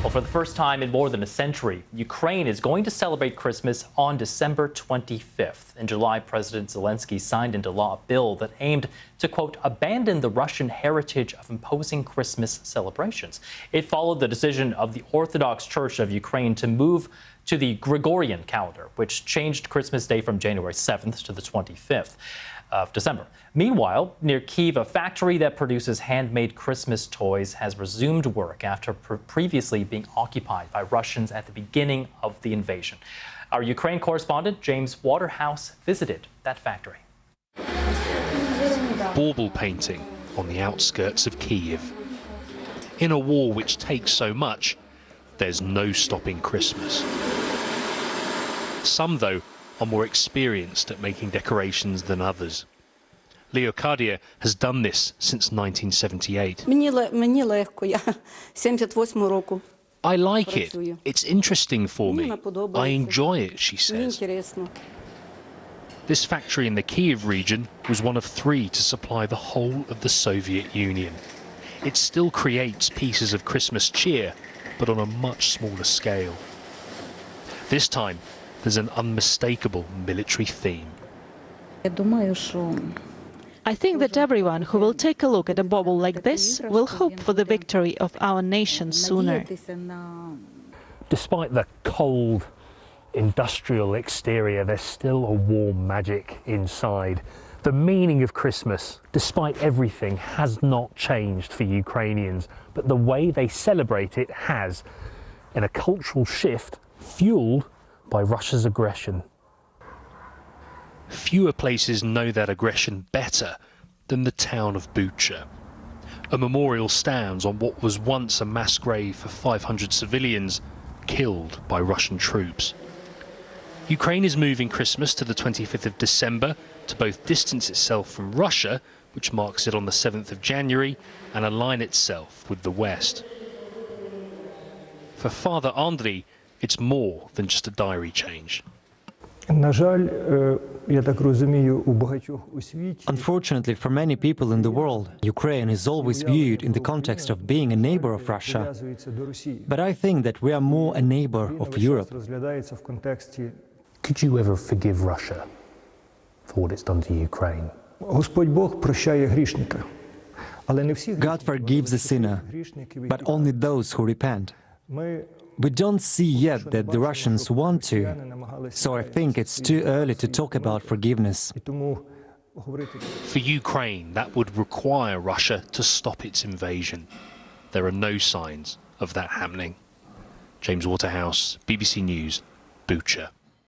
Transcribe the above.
Well, for the first time in more than a century, Ukraine is going to celebrate Christmas on December 25th. In July, President Zelensky signed into law a bill that aimed to, quote, abandon the Russian heritage of imposing Christmas celebrations. It followed the decision of the Orthodox Church of Ukraine to move to the Gregorian calendar, which changed Christmas Day from January 7th to the 25th of December. Meanwhile, near Kyiv, a factory that produces handmade Christmas toys has resumed work after previously being occupied by Russians at the beginning of the invasion. Our Ukraine correspondent, James Waterhouse, visited that factory. Bauble painting on the outskirts of Kyiv. In a war which takes so much, there's no stopping Christmas. Some, though, are more experienced at making decorations than others. Leocadia has done this since 1978. I like it. It's interesting for me. I enjoy it, she says. This factory in the Kyiv region was one of 3 to supply the whole of the Soviet Union. It still creates pieces of Christmas cheer, but on a much smaller scale. This time, there's an unmistakable military theme. I think that everyone who will take a look at a bauble like this will hope for the victory of our nation sooner. Despite the cold, industrial exterior, there's still a warm magic inside. The meaning of Christmas, despite everything, has not changed for Ukrainians, but the way they celebrate it has, in a cultural shift fueled by Russia's aggression. Fewer places know that aggression better than the town of Bucha. A memorial stands on what was once a mass grave for 500 civilians killed by Russian troops. Ukraine is moving Christmas to the 25th of December to both distance itself from Russia, which marks it on the 7th of January, and align itself with the West. For Father Andriy, it's more than just a diary change. Unfortunately, for many people in the world, Ukraine is always viewed in the context of being a neighbor of Russia. But I think that we are more a neighbor of Europe. Could you ever forgive Russia for what it's done to Ukraine? God forgives the sinner, but only those who repent. We don't see yet that the Russians want to, so I think it's too early to talk about forgiveness. For Ukraine, that would require Russia to stop its invasion. There are no signs of that happening. James Waterhouse, BBC News, Bucha.